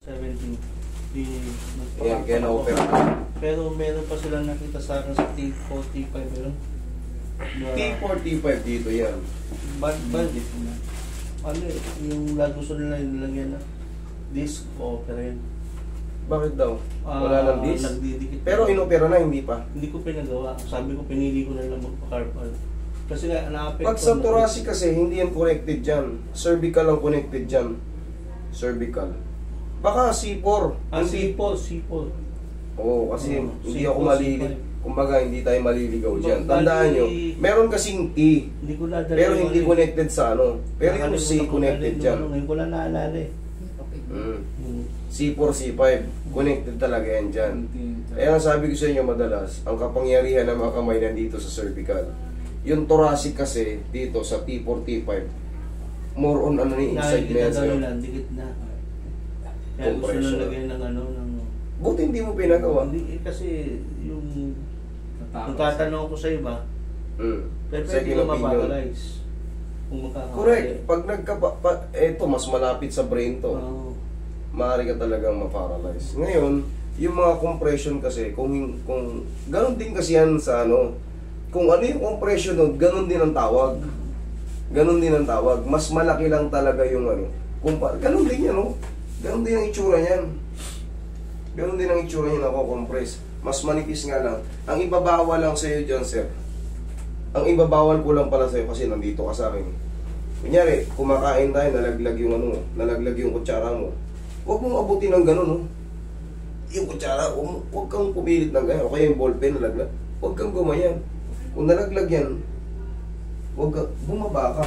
17. Di, Ayan, kaya na-opera ka. pero meron pa silang nakita sa akin sa T4, T5 meron. T4, T5 dito yan. Bandit na. Ano eh, yung gusto nila yung nilagyan na disc o opera yun. Bakit daw? Wala lang disc? Nagdidikit. Pero inopera na, hindi pa. Hindi ko pinagawa. Sabi ko, pinili ko na lang magpa-carpal. Kasi nga, na-affect Pag sa thoracic kasi, hindi yan connected dyan. Cervical ang connected dyan. Cervical. Baka C4. Hindi. C4. Oo, kasi hindi C4, ako maliligaw. C5. Kumbaga, hindi tayo maliligaw dyan. Bali, Tandaan nyo, meron kasing E. Hindi ko nadala. Pero hindi connected sa ano. Pero yung Nakalimutan C ko connected na dyan. Ngayon ko lang naalala eh. C4, C5. Connected talaga yan dyan. Kaya sabi ko sa inyo madalas, ang kapangyarihan ng mga kamay nandito sa cervical. Yung thoracic kasi, dito sa T4, T5, more on ano ni inside na yan sa'yo. Dikit na. Kaya gusto Compression. nang lagyan ng ano, ng... Buti hindi mo pinagawa. Hindi, kasi yung... Kung tatanong ko sa iba, pero pwede Second ko opinion. mapapalize. Kung magkakamali. Correct. Pag eto, mas malapit sa brain to. Maaari ka talagang ma-paralyze. Ngayon, yung mga compression kasi, kung ganun din kasi yan sa ano, kung ano yung compression nun, ganun din ang tawag. Ganun din ang tawag. Mas malaki lang talaga yung ano. Ganun din yan, no? Ganun din ang itsura niyan. Ganun din ang itsura niyan ako compress. Mas manipis nga lang. Ang ibabawal lang sa iyo dyan, sir. Ang ibabawal ko lang pala sa iyo kasi nandito ka sa akin. Kunyari, kumakain tayo, nalaglag yung ano, nalaglag yung kutsara mo. Huwag mong abutin ng gano'n, no? Yung kutsara, huwag kang pumilit ng gano'n. O kaya yung ballpen nalaglag. Huwag kang gumayan. Kung nalaglag yan, bumaba ka.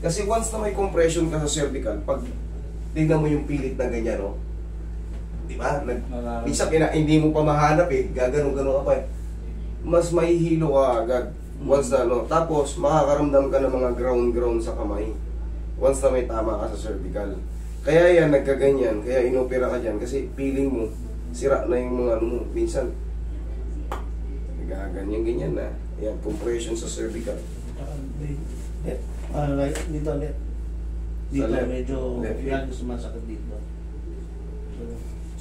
Kasi once na may compression ka sa cervical, pag tignan mo yung pilit na ganyan, no? Diba? Minsan hindi mo pa mahanap eh. Gaganon-ganon ka pa eh. Mas mahihilo ka agad. Once na, no? Tapos, makakaramdam ka ng mga ground sa kamay. Once na may tama ka sa cervical. Kaya yan, nagkaganyan. Kaya inopera ka dyan. Kasi feeling mo, sira na yung mga ano mo. Minsan, nagaganyan-ganyan na. Yan, compression sa cervical. Right, dito ulit. Dito, left. medyo Left. yan sumasakit dito.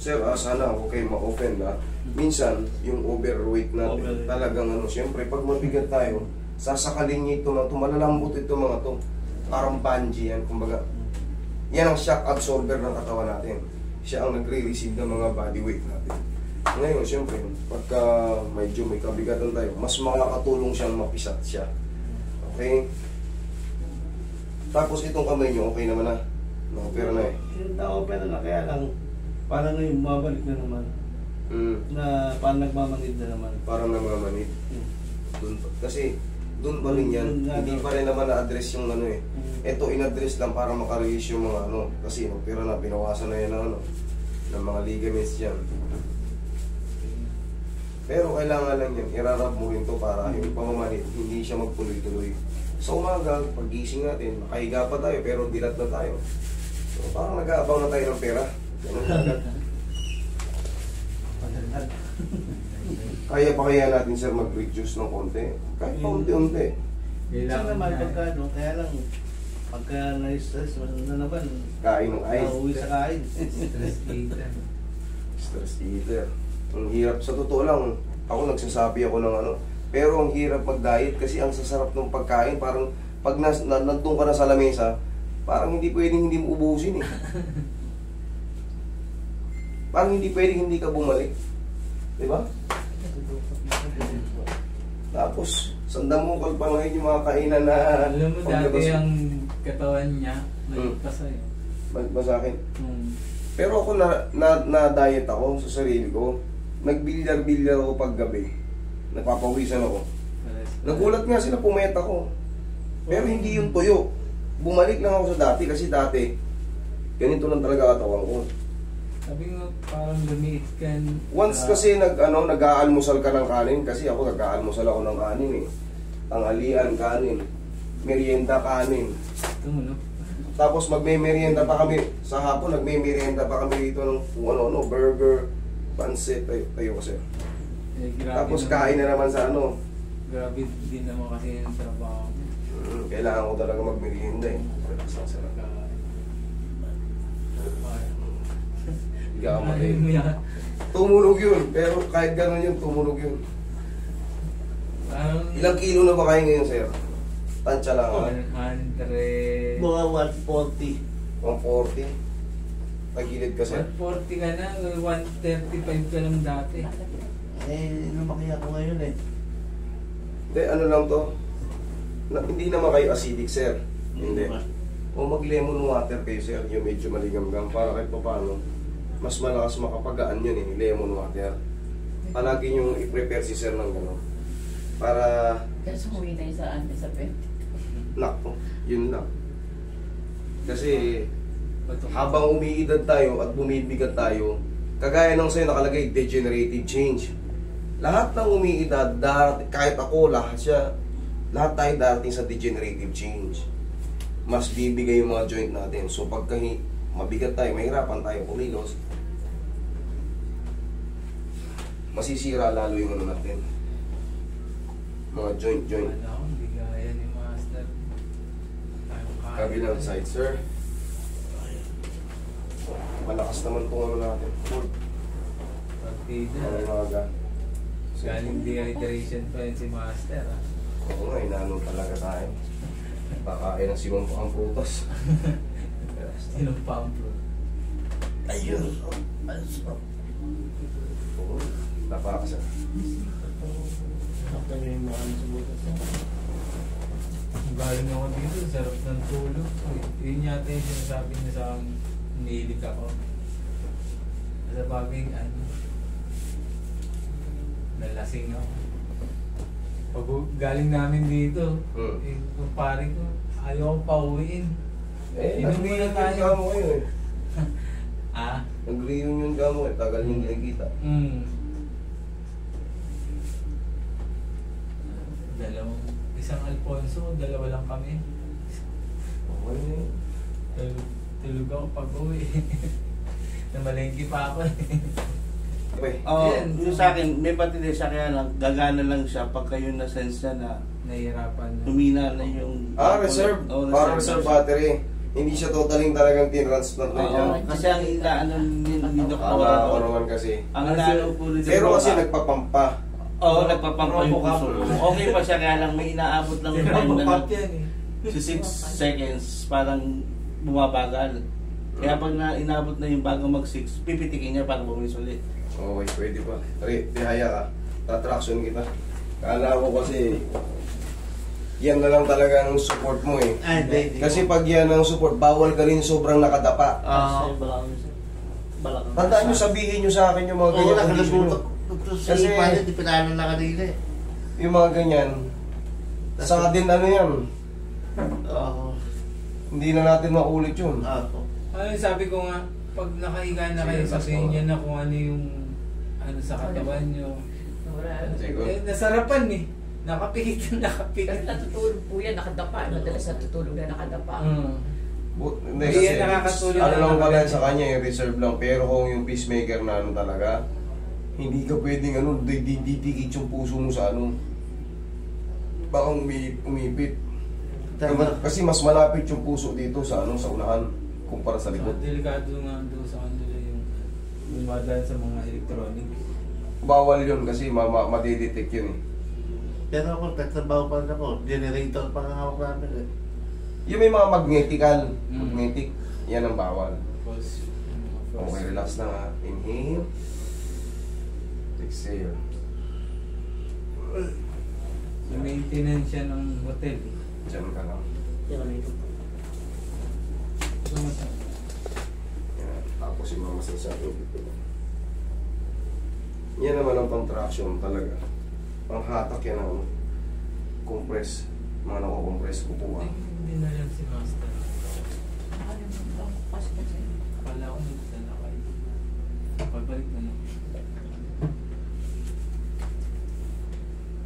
Sir, sana huwag kayo ma-offend ha. Minsan, yung overweight natin, Overweight. talagang ano, siyempre, pag mabigat tayo, sasakalin niyo ito, malalambot ito mga to. Parang bungee yan, kumbaga. Yan ang shock absorber ng katawan natin. Siya ang nagre-receive ng mga body weight natin. Ngayon, siyempre, pagka medyo may kabigatan tayo, mas makakatulong siyang mapisat siya. Okay? Tapos itong kamay niyo, okay naman na. Na-opera na eh. Yung na-opera na, kaya lang, parang ngayon, mabalik na naman. Na parang nagmamanid na naman. Parang namamanid. Kasi doon pa rin yan. Hindi pa rin naman na-address yung ano eh. Ito in-address lang para makarelease yung mga ano. Kasi pero na binawasan na yan ng ano, ng mga ligaments dyan. Pero kailangan lang yan. Irarab mo rin to para yung pamamanid, hindi siya magtuloy-tuloy. Sa umaga, pag-gising natin, makahiga pa tayo pero dilat na tayo. So parang nag-aabang na tayo ng pera. Ganun agad. Kaya pa kaya natin sir mag-reduce ng konti? Kahit pa unti-unti. Kasi naman pagka, no, kaya lang, pagka na-stress, na naman, Kain ng ice. nauwi sa kain. Stress eater. Ang hirap. Sa totoo lang, ako nagsasabi ako ng ano. Pero ang hirap mag-diet kasi ang sasarap ng pagkain. Parang pag nandun ka na sa lamesa, parang hindi pwedeng hindi mo ubusin eh. Parang hindi pwedeng hindi ka bumalik. Diba? Tapos, sandamukal pa ngayon yung mga kainan na... Alam mo dati ang katawan niya, nagpas sa'yo. Ba sa akin? Pero ako na-diet ako sa sarili ko. Nagbilyar-bilyar ako pag gabi. Nagpapawisan ako. Nagulat nga sila, pumayat ako. Pero hindi yung tuyo. Bumalik lang ako sa dati kasi dati, ganito lang talaga katawan ko. Sabi nga parang lumiit ka. Once kasi nag-aalmusal ka ng kanin, kasi ako nag-aalmusal ako ng kanin eh. Tanghalian, kanin. Merienda, kanin. Tumunog. Tapos magme-merienda pa kami, sa hapon nagme-merienda pa kami dito ng burger, pancit, tayo kasi. Tapos kain na naman sa ano. Grabe din naman kasi yung trabaho. Kailangan ko talaga mag-merienda eh. Sarap. Gamatay. Ano mo yan? Tumunog yun. Pero kahit gano'n yun, tumunog yun. Parang... Ilang kilo na ba kayo ngayon, sir? Tansya lang ha? 100... Mga 140. 140. Tagilid ka, sir. 140 ka na, 135 ka lang dati. Lumaki ako ngayon eh. Hindi, ano lang to? Hindi naman kayo acidic, sir. Hindi. O mag-lemon water kayo, sir. Yung medyo maligam-gam. Para kahit pa paano, mas malakas makapagaan yun eh. Lemon water. Palagi yung i-prepare si sir ng gano'n. Para, Kaya sumuwi tayo sa antisapin. nako, yun lang. Kasi, habang umiidad tayo at bumibigat tayo, kagaya ng sa'yo nakalagay, degenerative change. Lahat ng umiidad, kahit ako, lahat tayo darating sa degenerative change. Mas bibigay yung mga joint natin. So pagka mabigat tayo, mahirapan tayo kumilos, masisira lalo yung ano natin. Mga joint. Ano, hindi gaya ni Master. Kabilang side, sir. Malakas naman itong ano natin. Partida. Ang umaga. Galing dehydration pa yun si Master. Ah. Oo nga, inaano talaga tayo. Pakain ng simang ang prutas. Sinong pamplo? Ayun. Oo, napakasa. Ako yung mga sa butas. Galing ako dito, sarap ng tulog. Yun yata yung sinasabi niya sa akin, nihilig ako. Sa bagay, nalasing ako. Pag galing namin dito, yung pare ko, ayaw akong pauwiin. Nag-reunion ka mo ngayon eh. Ah? Nag-reunion ka mo eh, tagal yung nakikita. Isang Alfonso, dalawa lang kami. Okay na yun. Tulog ako pag-uwi. Namalengke pa ako eh. Okay. Yung sa akin, may patindi siya kaya lang, gagana lang siya pagka yung na-sense niya na Nahihirapan na. tumina na yung... Reserve. Oh, Para reserve siya. battery. Hindi siya totaling talagang tin-transplant na dyan. Kasi ang inaano ni Dr. Ako naman kasi. Ang inaano po ni Dr. Pero kasi nagpapampa. Oo, nagpapampa yung puso. Okay pa siya kaya lang may inaabot lang yung time na Pump yan eh. si 6 seconds parang bumabagal. Kaya pag inaabot na yung bago mag-6, pipitikin niya para bumis ulit. Okay, pwede pa. Tihaya ka. Tatraction kita. Kala ko kasi yan na lang talaga ang support mo eh. Hindi. Kasi pag yan ang support, bawal ka rin sobrang nakadapa. Tandaan nyo, sabihin nyo sa akin yung mga ganyan condition nyo. Kasi di pinanan na kanila eh. Yung mga ganyan, sa din ano yan, hindi na natin maulit yun. Ano sabi ko nga, pag nakahiga na kayo, sabihin niyo na kung ano yung ano sa katawan niyo. Nasarapan eh. Nakapikit. Kasi natutulog po yan, nakadapa. Madalas natutulog na nakadapa. Hindi Hindi kasi, yan nakakatulong ano na lang pala nakakatulong. sa kanya, yung reserve lang. Pero kung yung peacemaker na ano talaga, hindi ka pwedeng ano, didikit yung puso mo sa ano. Baka umipit. Kasi mas malapit yung puso dito sa ano, sa unahan kumpara sa likod. Delikado nga doon sa kanila yung dumadaan sa mga electronic. Bawal yun kasi madidetect yun eh. Pero ako, nagtrabaho pa rin ako. Generator pa nga hawak namin eh. Yung may mga magnetic, yan ang bawal. Because, Okay, relax lang ha. Inhale. Exhale. so maintenance siya ng hotel. Diyan ka lang. So, Yan. Tapos yung mga masasabi. Yan naman ang contraction talaga. Panghatak yan ang compress. Mga nako-compress kukuha. hindi na lang si Master. Akala ko nagdala kayo. Pagbalik na lang.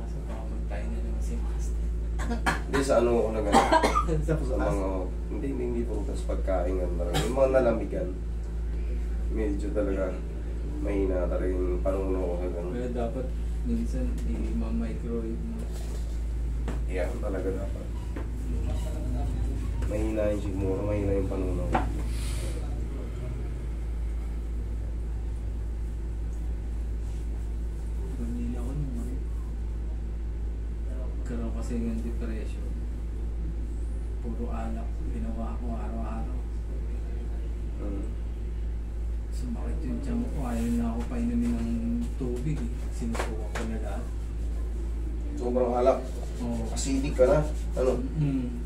Kaso baka magtayo na naman si Master. Hindi sa ano ako na gano'n. Sa mga, hindi prutas pagkain nga talaga. Yung mga nalamigan, medyo talaga mahina talaga yung panuno ko sa gano'n. Kaya dapat minsan i-microwave mo. Yan talaga dapat. Mahina yung sigmuro, mahina yung panuno. kasi yung depression. Puro alak, ginawa ko araw-araw. Sumakit yung tiyan ko, ayaw na ako painumin ng tubig eh. Sinusuwa ko na lahat. Sobrang alak. Oo. Acidic ka na. Ano?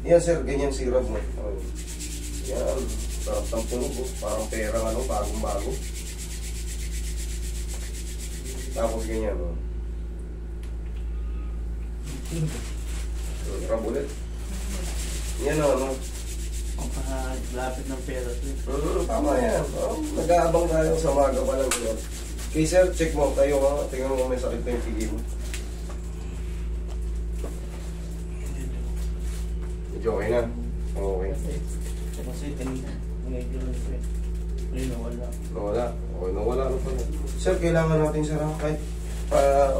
Yan sir, ganyan syrup mo. Yan. Sarap ng tunog. Oh. Parang perang ano, bagong-bago. Tapos ganyan. Oh. Rab ulit. Yan ano. Lapit ng pera to. Tama yan. Oh, nag-aabang tayo sa maga pa lang. Okay sir, check mo tayo ha. Tingnan mo may sakit na yung pigi mo. Medyo okay na. Okay. Kasi kanina, medyo lang ito eh. Ngayon nawala. Nawala. Okay, nawala na pala. Sir, kailangan natin sir ha. Kahit para